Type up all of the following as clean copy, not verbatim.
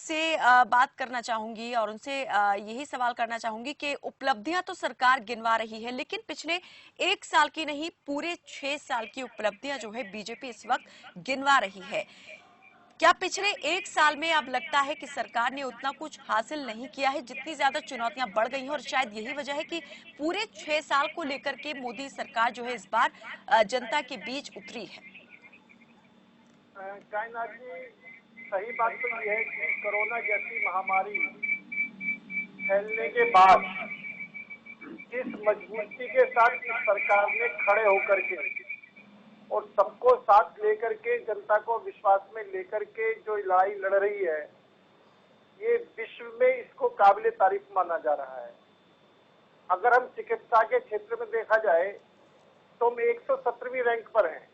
आपसे बात करना चाहूंगी और उनसे यही सवाल करना चाहूंगी कि उपलब्धियां तो सरकार गिनवा रही है, लेकिन पिछले 1 साल की नहीं, पूरे 6 साल की उपलब्धियां जो है बीजेपी इस वक्त गिनवा रही है। क्या पिछले 1 साल में अब लगता है कि सरकार ने उतना कुछ हासिल नहीं किया है, जितनी ज्यादा चुनौतियां बढ़ गई हैं, और शायद यही वजह है कि पूरे 6 साल को लेकर के मोदी सरकार जो है इस बार जनता के बीच उतरी है? कायनात जी, सही बात तो ये है कि कोरोना जैसी महामारी फैलने के बाद जिस मजबूती के साथ इस सरकार ने खड़े होकर के और सबको साथ लेकर के जनता को विश्वास में लेकर के जो लड़ाई लड़ रही है, ये विश्व में इसको काबिले तारीफ माना जा रहा है। अगर हम चिकित्सा के क्षेत्र में देखा जाए तो हम 117वीं रैंक पर हैं।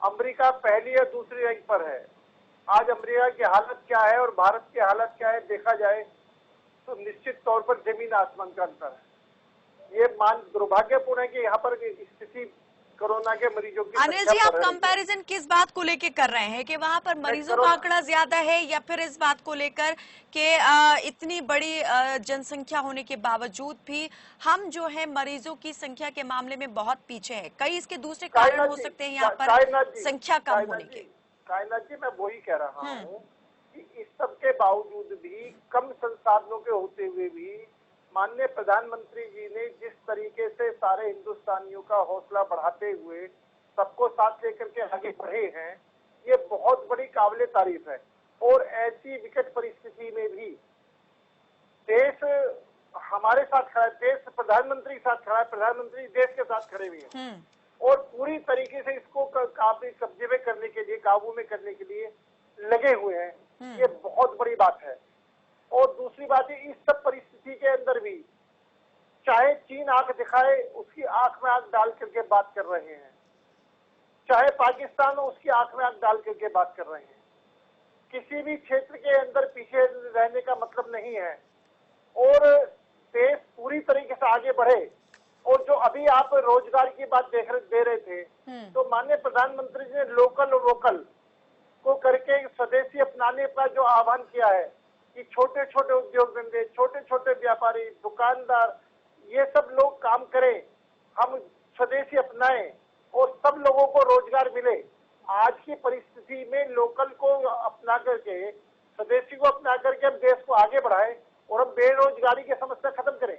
अमेरिका पहली या दूसरी रैंक पर है। आज अमेरिका की हालत क्या है और भारत की हालत क्या है देखा जाए तो निश्चित तौर पर जमीन आसमान का अंतर है। ये दुर्भाग्यपूर्ण है कि यहाँ पर स्थिति कोरोना के मरीजों की अनिल संख्या जी, आप बढ़ रही है। कंपैरिजन किस बात को लेकर कर रहे हैं कि वहां पर मरीजों का आंकड़ा ज्यादा है, या फिर इस बात को लेकर कि इतनी बड़ी जनसंख्या होने के बावजूद भी हम जो है मरीजों की संख्या के मामले में बहुत पीछे हैं? कई इसके दूसरे कारण हो सकते हैं यहाँ पर संख्या कम होने के। कायनात जी, मैं वही कह रहा हूँ कि इस सब के बावजूद भी, कम संसाधनों के होते हुए भी, माननीय प्रधानमंत्री जी ने जिस तरीके से सारे हिंदुस्तानियों का हौसला बढ़ाते हुए सबको साथ लेकर के आगे बढ़े हैं, ये बहुत बड़ी काबिले तारीफ है। और ऐसी विकट परिस्थिति में भी देश हमारे साथ खड़ा है, देश प्रधानमंत्री के साथ खड़ा है, प्रधानमंत्री देश के साथ खड़े हुए हैं और पूरी तरीके से इसको कब्जे में करने के लिए, काबू में करने के लिए लगे हुए हैं। ये बहुत बड़ी बात है। और दूसरी बात है, इस सब परिस्थिति के अंदर भी चाहे चीन आंख दिखाए, उसकी आंख में आंख डाल करके बात कर रहे हैं, चाहे पाकिस्तान उसकी आंख में आंख डाल करके बात कर रहे हैं। किसी भी क्षेत्र के अंदर पीछे रहने का मतलब नहीं है और देश पूरी तरीके से आगे बढ़े। और जो अभी आप रोजगार की बात दे रहे थे, तो माननीय प्रधानमंत्री जी ने लोकल और वोकल को करके स्वदेशी अपनाने का जो आह्वान किया है कि छोटे छोटे उद्योग धंधे, छोटे छोटे व्यापारी, दुकानदार, ये सब लोग काम करें, हम स्वदेशी अपनाएं और सब लोगों को रोजगार मिले। आज की परिस्थिति में लोकल को अपना करके, स्वदेशी को अपना करके हम देश को आगे बढ़ाएं और हम बेरोजगारी की समस्या खत्म करें।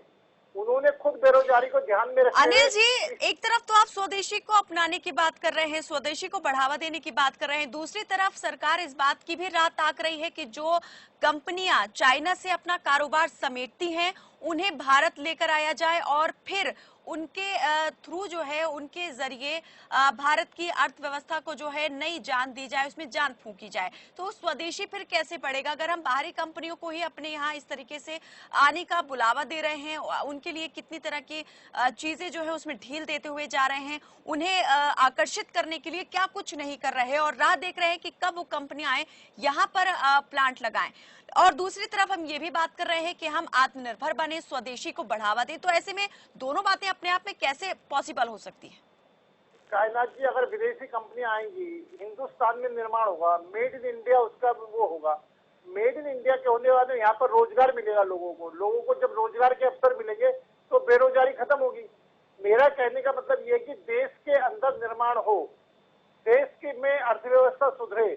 उन्होंने खुद बेरोजगारी को ध्यान में रखते अनिल जी, एक तरफ तो आप स्वदेशी को अपनाने की बात कर रहे हैं, स्वदेशी को बढ़ावा देने की बात कर रहे हैं, दूसरी तरफ सरकार इस बात की भी राह ताक रही है कि जो कंपनियां चाइना से अपना कारोबार समेटती हैं, उन्हें भारत लेकर आया जाए और फिर उनके थ्रू जो है, उनके जरिए भारत की अर्थव्यवस्था को जो है नई जान दी जाए, उसमें जान फूंकी जाए। तो स्वदेशी फिर कैसे पड़ेगा अगर हम बाहरी कंपनियों को ही अपने यहाँ इस तरीके से आने का बुलावा दे रहे हैं, उनके लिए कितनी तरह की चीजें जो है उसमें ढील देते हुए जा रहे हैं, उन्हें आकर्षित करने के लिए क्या कुछ नहीं कर रहे हैं और राह देख रहे हैं कि कब वो कंपनियां आए, यहाँ पर प्लांट लगाएं। और दूसरी तरफ हम ये भी बात कर रहे हैं कि हम आत्मनिर्भर बने, स्वदेशी को बढ़ावा दें। तो ऐसे में दोनों बातें अपने आप में कैसे पॉसिबल हो सकती है? कायनात जी, अगर विदेशी कंपनियां आएंगी, हिंदुस्तान में निर्माण होगा, मेड इन इंडिया उसका वो होगा। मेड इन इंडिया के होने वाले यहाँ पर रोजगार मिलेगा लोगों को जब रोजगार के अवसर मिलेंगे तो बेरोजगारी खत्म होगी। मेरा कहने का मतलब ये है कि देश के अंदर निर्माण हो, देश के में अर्थव्यवस्था सुधरे,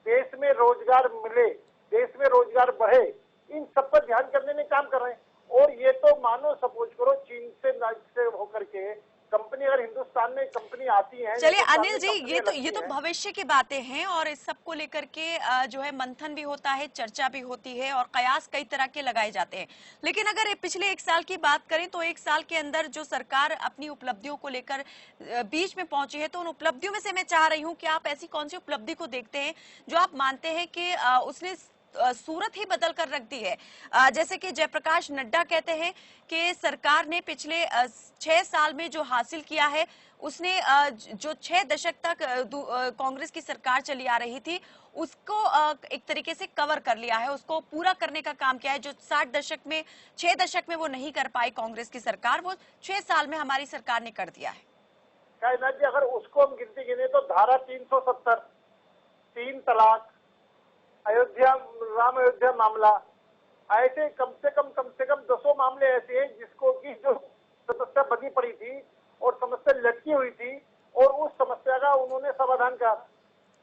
देश में रोजगार मिले, देश में रोजगार बढ़े, इन सब पर ध्यान करने में काम कर रहे हैं। और ये तो मानो सपोज करो चीन से होकर के कंपनी, अगर हिंदुस्तान में कंपनी आती है। चलिए अनिल जी, ये तो भविष्य की बातें हैं और इस सब को लेकर के जो है मंथन भी होता है, चर्चा भी होती है और कयास कई तरह के लगाए जाते हैं। लेकिन अगर पिछले 1 साल की बात करें तो 1 साल के अंदर जो सरकार अपनी उपलब्धियों को लेकर बीच में पहुंची है, तो उन उपलब्धियों में से मैं चाह रही हूं कि आप ऐसी कौन सी उपलब्धि को देखते हैं जो आप मानते हैं कि उसने सूरत ही बदल कर रख दी है। जैसे कि जयप्रकाश नड्डा कहते हैं कि सरकार ने पिछले 6 साल में जो हासिल किया है, उसने जो 6 दशक तक कांग्रेस की सरकार चली आ रही थी, उसको एक तरीके से कवर कर लिया है, उसको पूरा करने का काम किया है। जो 6 दशक में वो नहीं कर पाई कांग्रेस की सरकार, वो 6 साल में हमारी सरकार ने कर दिया है। कायनात जी, अगर उसको हम गिनती गिने तो धारा 370, 3 तलाक, राम अयोध्या मामला, ऐसे कम से कम 200 मामले ऐसे हैं जिसको की जो समस्या बनी पड़ी थी और समस्या लटकी हुई थी और उस समस्या का उन्होंने समाधान किया।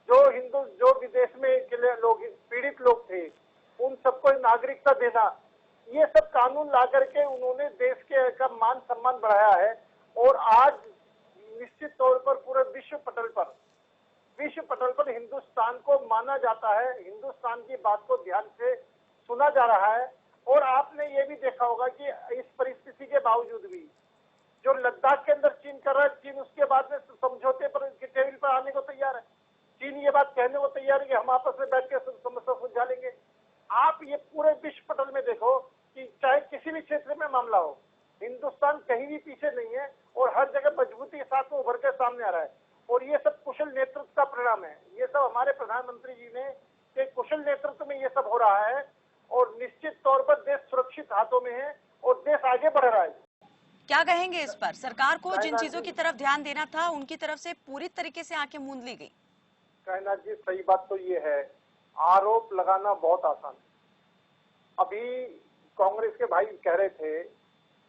जो विदेश में के लोग पीड़ित लोग थे उन सबको नागरिकता देना, ये सब कानून ला करके उन्होंने देश के का मान सम्मान बढ़ाया है। और आज निश्चित तौर पर पूरे विश्व पटल पर हिंदुस्तान को माना जाता है, हिंदुस्तान की बात को ध्यान से सुना जा रहा है। और आपने ये भी देखा होगा कि इस परिस्थिति के बावजूद भी जो लद्दाख के अंदर चीन कर रहा है, चीन उसके बाद में समझौते पर टेबल पर आने को तैयार है। चीन ये बात कहने को तैयार है कि हम आपस में बैठ के समस्या सुलझा लेंगे। आप ये पूरे विश्व पटल में देखो कि चाहे किसी भी क्षेत्र में मामला हो, हिंदुस्तान कहीं भी पीछे नहीं है और हर जगह मजबूती के साथ उभर कर सामने आ रहा है। और ये सब कुशल नेतृत्व का परिणाम है। ये सब हमारे प्रधानमंत्री जी ने के कुशल नेतृत्व में ये सब हो रहा है और निश्चित तौर पर देश सुरक्षित हाथों में है और देश आगे बढ़ रहा है। क्या कहेंगे इस पर? सरकार को जिन चीजों की तरफ ध्यान देना था उनकी तरफ से पूरी तरीके से आंखें मूंद ली गई। कायनाथ जी, सही बात तो ये है, आरोप लगाना बहुत आसान। अभी कांग्रेस के भाई कह रहे थे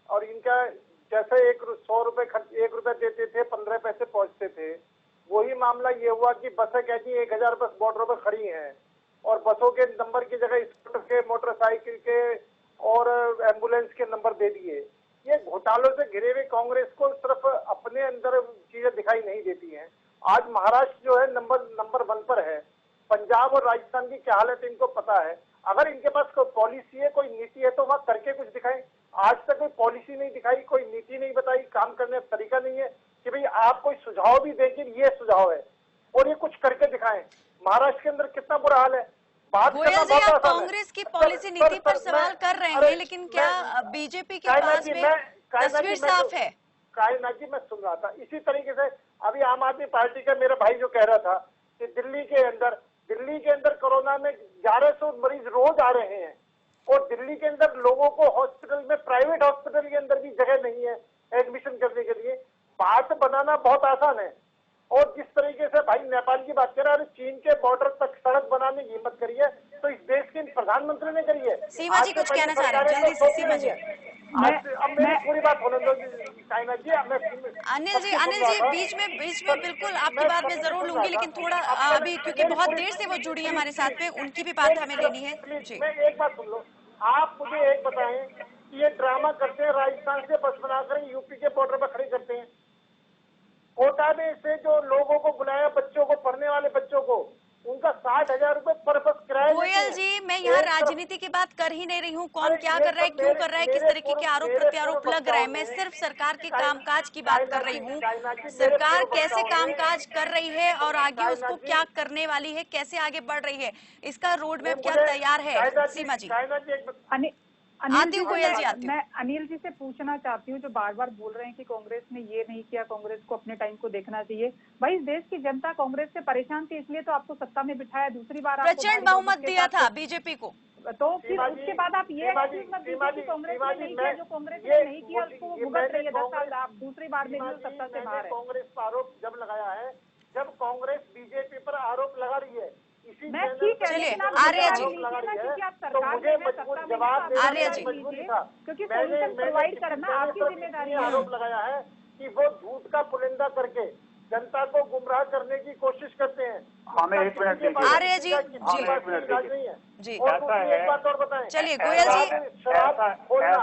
और इनका जैसे 100 रुपए खर्च 1 रुपए देते थे 15 पैसे पहुंचते थे, वही मामला ये हुआ कि बसें कहती 1000 बस बॉर्डर पर खड़ी हैं और बसों के नंबर की जगह स्कूटर के, मोटरसाइकिल के और एम्बुलेंस के नंबर दे दिए। ये घोटालों से घिरे हुए कांग्रेस को सिर्फ अपने अंदर चीजें दिखाई नहीं देती हैं। आज महाराष्ट्र जो है नंबर 1 पर है, पंजाब और राजस्थान की क्या हालत इनको पता है। अगर इनके पास कोई पॉलिसी है, कोई नीति है तो वह करके कुछ दिखाएं। आज तक कोई पॉलिसी नहीं दिखाई, कोई नीति नहीं बताई, काम करने का तरीका नहीं है कि भाई आप कोई सुझाव भी दें कि ये सुझाव है और ये कुछ करके दिखाएं। महाराष्ट्र के अंदर कितना बुरा हाल है। बात करना बहुत आसान है। कांग्रेस की पॉलिसी नीति पर सवाल कर रहे हैं, लेकिन क्या बीजेपी के पास में तस्वीर साफ है? कायनाथ जी, मैं सुन रहा था इसी तरीके से। अभी आम आदमी पार्टी का मेरा भाई जो कह रहा था कि दिल्ली के अंदर कोरोना में 1100 मरीज रोज आ रहे हैं और दिल्ली के अंदर लोगों को हॉस्पिटल में, प्राइवेट हॉस्पिटल के अंदर भी जगह नहीं है एडमिशन करने के लिए। बात बनाना बहुत आसान है। और जिस तरीके से भाई नेपाल की बात कर रहा है, चीन के बॉर्डर तक सड़क बनाने की हिम्मत करी है तो इस देश के प्रधानमंत्री ने करी है। सीमा जी कुछ कहना चाह रहे हैं, जल्दी से सीमा जी। अब मेरी पूरी बात होने दो कायनाथ जी। अनिल जी बीच में बिल्कुल आपकी बात में जरूर लूंगी, लेकिन थोड़ा अभी क्योंकि बहुत देर से वो जुड़ी है हमारे साथ में, उनकी भी बात हमें लेनी है जी। मैं एक बात सुन लो, आप मुझे एक बताएं कि ये ड्रामा करते हैं, राजस्थान से बस बनाकर यूपी के बॉर्डर पर खड़ी करते हैं। कोटा में से जो लोगों को बुलाया, बच्चों को, पढ़ने वाले बच्चों को, उनका 60,000 रुपए पर बस किराया। गोयल जी, मैं यहाँ राजनीति की बात कर ही नहीं रही हूँ, कौन क्या कर रहा है, क्यों कर रहा है, किस तरीके के आरोप प्रत्यारोप लग रहे हैं। मैं सिर्फ सरकार के कामकाज की बात कर रही हूँ। सरकार कैसे कामकाज कर रही है और आगे उसको क्या करने वाली है, कैसे आगे बढ़ रही है, इसका रोड मैप क्या तैयार है? सीमा जी। मैं अनिल जी से पूछना चाहती हूँ, जो बार बार बोल रहे हैं कि कांग्रेस ने ये नहीं किया, कांग्रेस को अपने टाइम को देखना चाहिए। भाई इस देश की जनता कांग्रेस से परेशान थी, इसलिए तो आपको सत्ता में बिठाया, दूसरी बार प्रचंड बहुमत दिया था बीजेपी को। तो फिर उसके बाद आप ये कांग्रेस ने नहीं किया, जो कांग्रेस ने नहीं किया उसको वो भुगत रही है 10 साल। आप दूसरी बार में भी सत्ता से बाहर है। कांग्रेस पर आरोप जब लगाया है, जब कांग्रेस बीजेपी पर आरोप लगा रही है, मैं ठीक है, लेकिन आप आर्य जी तो मुझे जवाब आर्य जी, क्योंकि सोल्यूशन प्रोवाइड करना आपकी जिम्मेदारी है। आरोप लगाया है कि वो झूठ का पुलिंदा करके जनता को गुमराह करने की कोशिश करते हैं। हमें 1 मिनट दीजिए। आर्य जी जी, जी, और एक बात और बताएं। चलिए गोयल जी, शराब खोलना